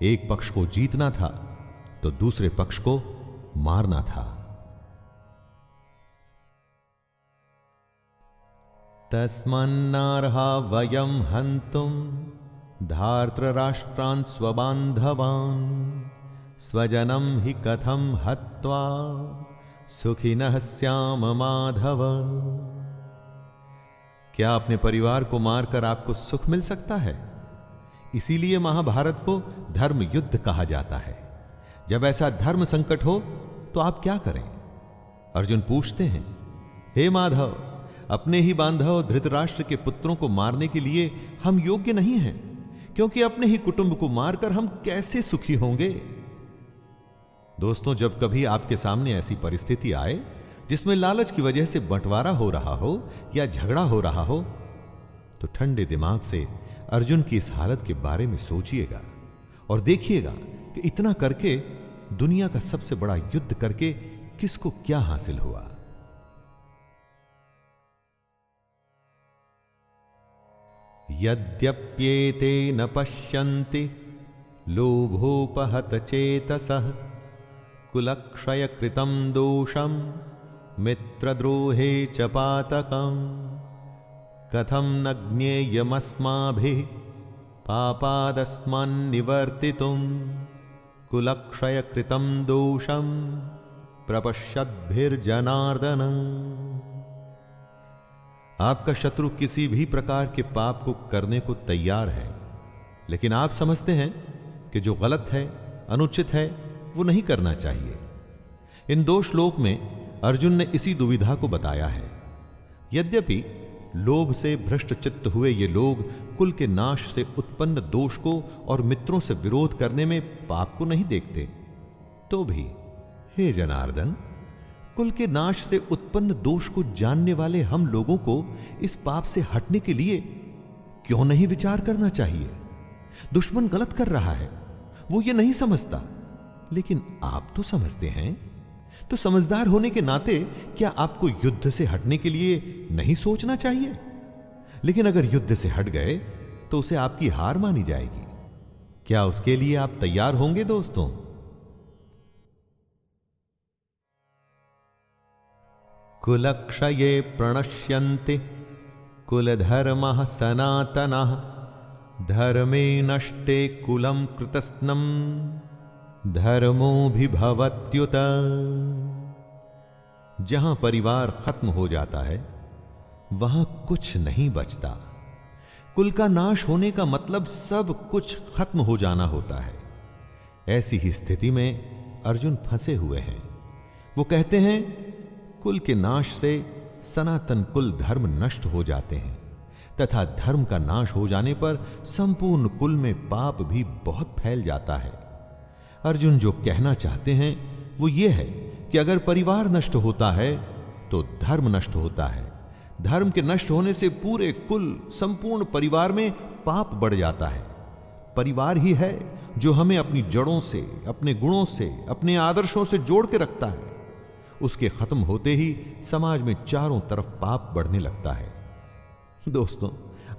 एक पक्ष को जीतना था तो दूसरे पक्ष को मारना था। तस्मान्नार्हा वयं हन्तुं धार्तराष्ट्रान् स्वबान्धवान् स्वजनं हि कथं हत्वा सुखिनः स्याम माधव। क्या अपने परिवार को मारकर आपको सुख मिल सकता है? इसीलिए महाभारत को धर्म युद्ध कहा जाता है। जब ऐसा धर्म संकट हो तो आप क्या करें? अर्जुन पूछते हैं, हे माधव, अपने ही बांधव धृतराष्ट्र के पुत्रों को मारने के लिए हम योग्य नहीं हैं, क्योंकि अपने ही कुटुंब को मारकर हम कैसे सुखी होंगे? दोस्तों, जब कभी आपके सामने ऐसी परिस्थिति आए जिसमें लालच की वजह से बंटवारा हो रहा हो या झगड़ा हो रहा हो, तो ठंडे दिमाग से अर्जुन की इस हालत के बारे में सोचिएगा और देखिएगा कि इतना करके, दुनिया का सबसे बड़ा युद्ध करके किसको क्या हासिल हुआ। यद्यप्येते न पश्यन्ति लोभोपहत चेतसः कुलक्षय कृतं दोषं मित्रद्रोहे च पातकम् कथं न ज्ञेयमस्माभिः पापादस्मान्निवर्तितुं कुलक्षय कृतं दोषं प्रपश्यद्भिर्जनार्दन। आपका शत्रु किसी भी प्रकार के पाप को करने को तैयार है, लेकिन आप समझते हैं कि जो गलत है, अनुचित है, वो नहीं करना चाहिए। इन दो श्लोक में अर्जुन ने इसी दुविधा को बताया है। यद्यपि लोभ से भ्रष्ट चित्त हुए ये लोग कुल के नाश से उत्पन्न दोष को और मित्रों से विरोध करने में पाप को नहीं देखते, तो भी हे जनार्दन, कुल के नाश से उत्पन्न दोष को जानने वाले हम लोगों को इस पाप से हटने के लिए क्यों नहीं विचार करना चाहिए? दुश्मन गलत कर रहा है, वो ये नहीं समझता, लेकिन आप तो समझते हैं। तो समझदार होने के नाते क्या आपको युद्ध से हटने के लिए नहीं सोचना चाहिए? लेकिन अगर युद्ध से हट गए तो उसे आपकी हार मानी जाएगी। क्या उसके लिए आप तैयार होंगे दोस्तों? कुलक्षये प्रणश्यन्ते कुलधर्मः सनातनः धर्मे नष्टे कुलं कृतस्नं धर्मोऽभिभवत्युत। जहां परिवार खत्म हो जाता है वहां कुछ नहीं बचता। कुल का नाश होने का मतलब सब कुछ खत्म हो जाना होता है। ऐसी ही स्थिति में अर्जुन फंसे हुए हैं। वो कहते हैं कुल के नाश से सनातन कुल धर्म नष्ट हो जाते हैं तथा धर्म का नाश हो जाने पर संपूर्ण कुल में पाप भी बहुत फैल जाता है। अर्जुन जो कहना चाहते हैं वो ये है कि अगर परिवार नष्ट होता है तो धर्म नष्ट होता है। धर्म के नष्ट होने से पूरे कुल, संपूर्ण परिवार में पाप बढ़ जाता है। परिवार ही है जो हमें अपनी जड़ों से, अपने गुणों से, अपने आदर्शों से जोड़ के रखता है। उसके खत्म होते ही समाज में चारों तरफ पाप बढ़ने लगता है। दोस्तों,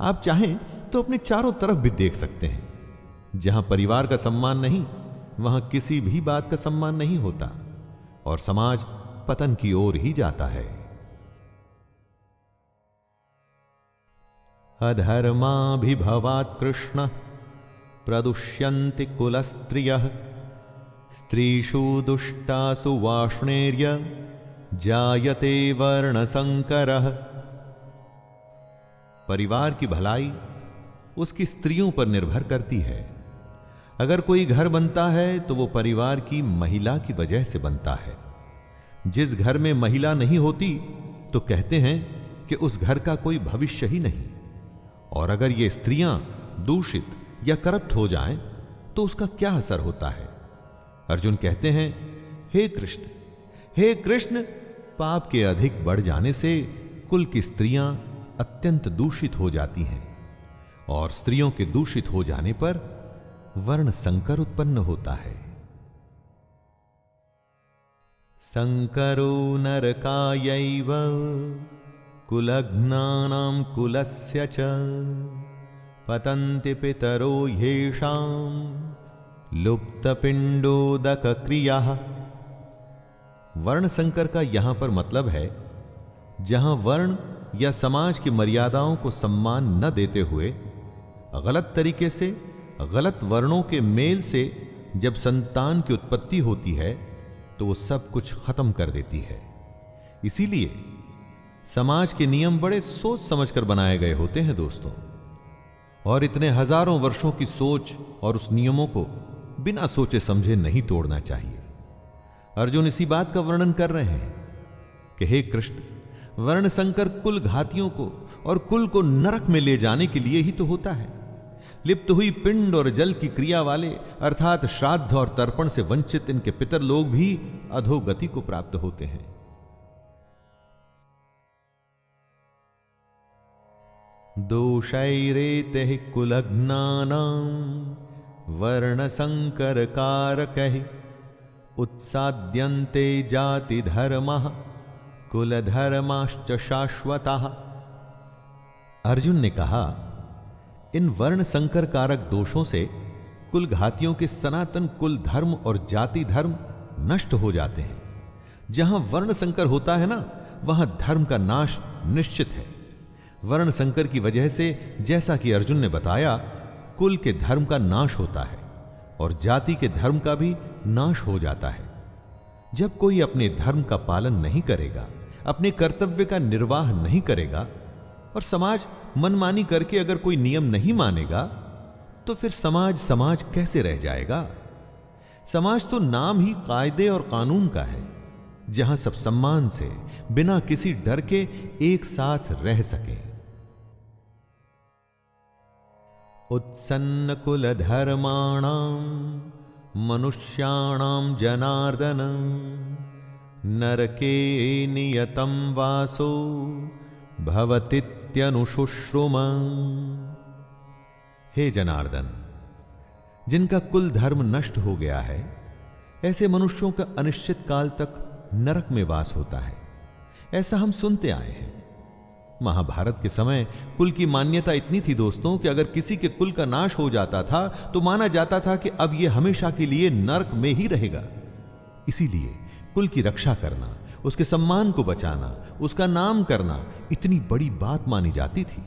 आप चाहें तो अपने चारों तरफ भी देख सकते हैं। जहां परिवार का सम्मान नहीं, वहां किसी भी बात का सम्मान नहीं होता और समाज पतन की ओर ही जाता है। अधर्माभिभवात् कृष्ण प्रदुष्यन्ति कुलस्त्रियः स्त्रीषु दुष्टासु वाष्णेर्य जायते वर्णसंकरः। परिवार की भलाई उसकी स्त्रियों पर निर्भर करती है। अगर कोई घर बनता है तो वो परिवार की महिला की वजह से बनता है। जिस घर में महिला नहीं होती तो कहते हैं कि उस घर का कोई भविष्य ही नहीं। और अगर ये स्त्रियां दूषित या करप्ट हो जाएं तो उसका क्या असर होता है? अर्जुन कहते हैं, हे कृष्ण, पाप के अधिक बढ़ जाने से कुल की स्त्रियां अत्यंत दूषित हो जाती हैं और स्त्रियों के दूषित हो जाने पर वर्ण संकर उत्पन्न होता है। संकरो नरकायैव कुलघ्नानां कुलस्य च पतन्ति पितरो ह्येषां लुप्तपिंडोदक क्रियाः। वर्ण संकर का यहां पर मतलब है जहां वर्ण या समाज की मर्यादाओं को सम्मान न देते हुए गलत तरीके से, गलत वर्णों के मेल से जब संतान की उत्पत्ति होती है तो वो सब कुछ खत्म कर देती है। इसीलिए समाज के नियम बड़े सोच समझकर बनाए गए होते हैं दोस्तों, और इतने हजारों वर्षों की सोच और उस नियमों को बिना सोचे समझे नहीं तोड़ना चाहिए। अर्जुन इसी बात का वर्णन कर रहे हैं कि हे कृष्ण, वर्ण संकर कुल घातियों को और कुल को नरक में ले जाने के लिए ही तो होता है। लिप्त हुई पिंड और जल की क्रिया वाले अर्थात श्राद्ध और तर्पण से वंचित इनके पितर लोग भी अधोगति को प्राप्त होते हैं। दोषैरेते कुलघ्नानां वर्ण संकर कारकैः उत्साद्यन्ते जाति धर्मः कुल धर्माश्च शाश्वतः। अर्जुन ने कहा, इन वर्ण संकर कारक दोषों से कुल घातियों के सनातन कुल धर्म और जाति धर्म नष्ट हो जाते हैं। जहां वर्ण संकर होता है ना, वहां धर्म का नाश निश्चित है। वर्ण संकर की वजह से, जैसा कि अर्जुन ने बताया, कुल के धर्म का नाश होता है और जाति के धर्म का भी नाश हो जाता है। जब कोई अपने धर्म का पालन नहीं करेगा, अपने कर्तव्य का निर्वाह नहीं करेगा और समाज मनमानी करके अगर कोई नियम नहीं मानेगा, तो फिर समाज कैसे रह जाएगा? समाज तो नाम ही कायदे और कानून का है, जहां सब सम्मान से, बिना किसी डर के एक साथ रह सकें। उत्सन्न कुल धर्माणाम मनुष्याणाम जनार्दन नरके नियतम वासो भवतीत्यनुशुश्रुम। हे जनार्दन, जिनका कुल धर्म नष्ट हो गया है, ऐसे मनुष्यों का अनिश्चित काल तक नरक में वास होता है। ऐसा हम सुनते आए हैं। महाभारत के समय कुल की मान्यता इतनी थी दोस्तों कि अगर किसी के कुल का नाश हो जाता था तो माना जाता था कि अब यह हमेशा के लिए नरक में ही रहेगा। इसीलिए कुल की रक्षा करना, उसके सम्मान को बचाना, उसका नाम करना इतनी बड़ी बात मानी जाती थी।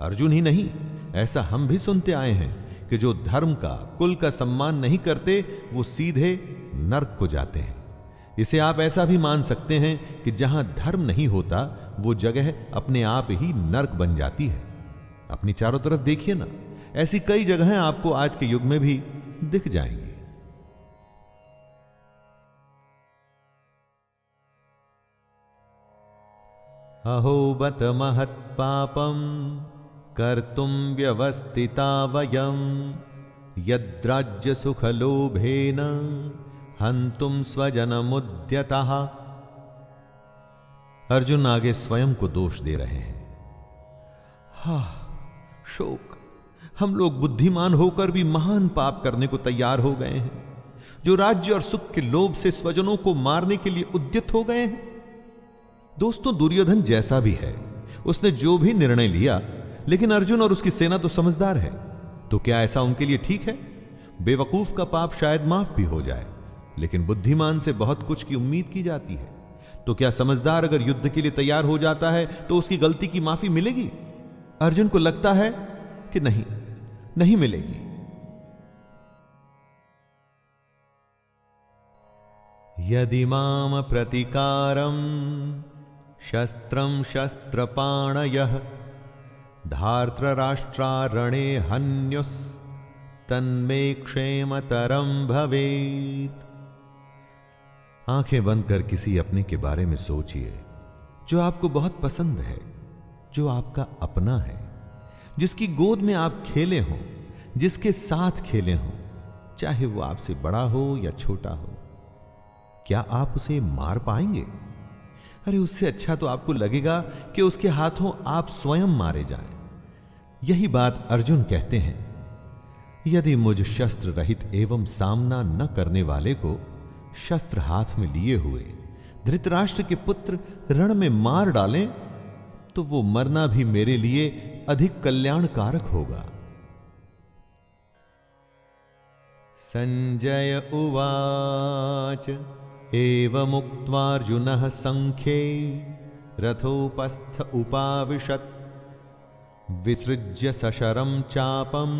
अर्जुन ही नहीं, ऐसा हम भी सुनते आए हैं कि जो धर्म का, कुल का सम्मान नहीं करते, वो सीधे नरक को जाते हैं। इसे आप ऐसा भी मान सकते हैं कि जहां धर्म नहीं होता, वो जगह अपने आप ही नरक बन जाती है। अपनी चारों तरफ देखिए ना, ऐसी कई जगहें आपको आज के युग में भी दिख जाएंगी। अहो बत महत् पापम कर्तुम व्यवस्थिता वयम यद्राज्य सुख लोभेन हंतुम स्वजनमुद्यतः। अर्जुन आगे स्वयं को दोष दे रहे हैं। शोक, हम लोग बुद्धिमान होकर भी महान पाप करने को तैयार हो गए हैं, जो राज्य और सुख के लोभ से स्वजनों को मारने के लिए उद्यत हो गए हैं। दोस्तों, दुर्योधन जैसा भी है, उसने जो भी निर्णय लिया, लेकिन अर्जुन और उसकी सेना तो समझदार है। तो क्या ऐसा उनके लिए ठीक है? बेवकूफ का पाप शायद माफ भी हो जाए, लेकिन बुद्धिमान से बहुत कुछ की उम्मीद की जाती है। तो क्या समझदार अगर युद्ध के लिए तैयार हो जाता है तो उसकी गलती की माफी मिलेगी? अर्जुन को लगता है कि नहीं मिलेगी। यदि माम प्रतिकारम शस्त्रम शस्त्रपाणयः धार्तराष्ट्रारणे हन्युस् तन्मे क्षेमतरम भवेत्। आंखें बंद कर किसी अपने के बारे में सोचिए जो आपको बहुत पसंद है, जो आपका अपना है, जिसकी गोद में आप खेले हों, जिसके साथ खेले हों, चाहे वो आपसे बड़ा हो या छोटा हो। क्या आप उसे मार पाएंगे? अरे उससे अच्छा तो आपको लगेगा कि उसके हाथों आप स्वयं मारे जाएं। यही बात अर्जुन कहते हैं। यदि मुझ शस्त्र रहित एवं सामना न करने वाले को शस्त्र हाथ में लिए हुए धृतराष्ट्र के पुत्र रण में मार डालें, तो वो मरना भी मेरे लिए अधिक कल्याणकारक होगा। संजय उवाच एवमुक्त्वार्जुनः संख्ये रथोपस्थ उपाविशत् विसृज्य सशरं चापं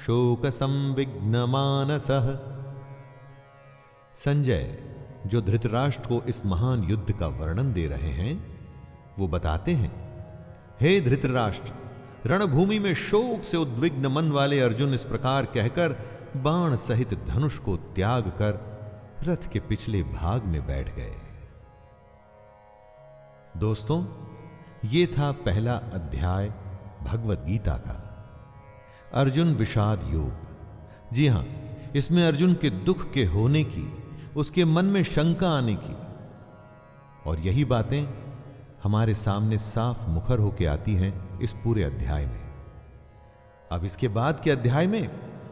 शोक संविघ्नमानसः। संजय, जो धृतराष्ट्र को इस महान युद्ध का वर्णन दे रहे हैं, वो बताते हैं, हे धृतराष्ट्र, रणभूमि में शोक से उद्विग्न मन वाले अर्जुन इस प्रकार कहकर बाण सहित धनुष को त्याग कर रथ के पिछले भाग में बैठ गए। दोस्तों, ये था पहला अध्याय भगवत गीता का, अर्जुन विषाद योग। जी हां, इसमें अर्जुन के दुख के होने की, उसके मन में शंका आने की, और यही बातें हमारे सामने साफ मुखर होकर आती हैं इस पूरे अध्याय में। अब इसके बाद के अध्याय में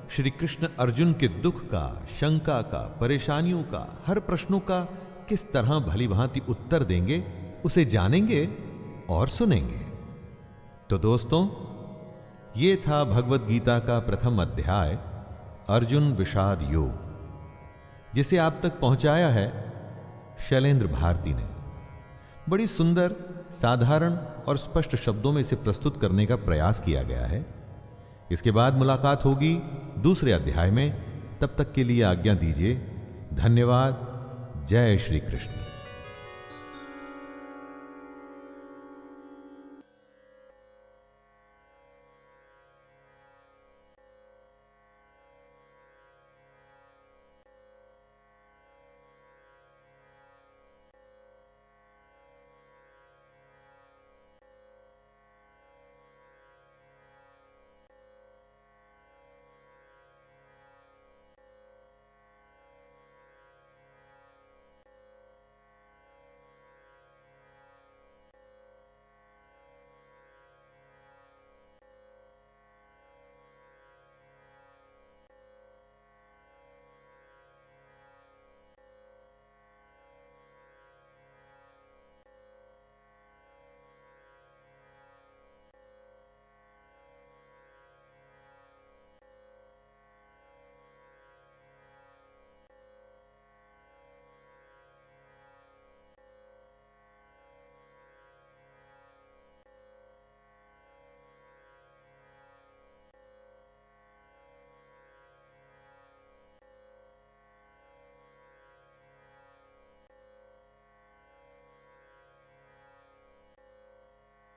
श्री कृष्ण अर्जुन के दुख का, शंका का, परेशानियों का, हर प्रश्नों का किस तरह भली भांति उत्तर देंगे, उसे जानेंगे और सुनेंगे। तो दोस्तों, ये था भगवत गीता का प्रथम अध्याय अर्जुन विषाद योग, जिसे आप तक पहुंचाया है शैलेंद्र भारती ने। बड़ी सुंदर, साधारण और स्पष्ट शब्दों में इसे प्रस्तुत करने का प्रयास किया गया है। इसके बाद मुलाकात होगी दूसरे अध्याय में। तब तक के लिए आज्ञा दीजिए। धन्यवाद। जय श्री कृष्ण।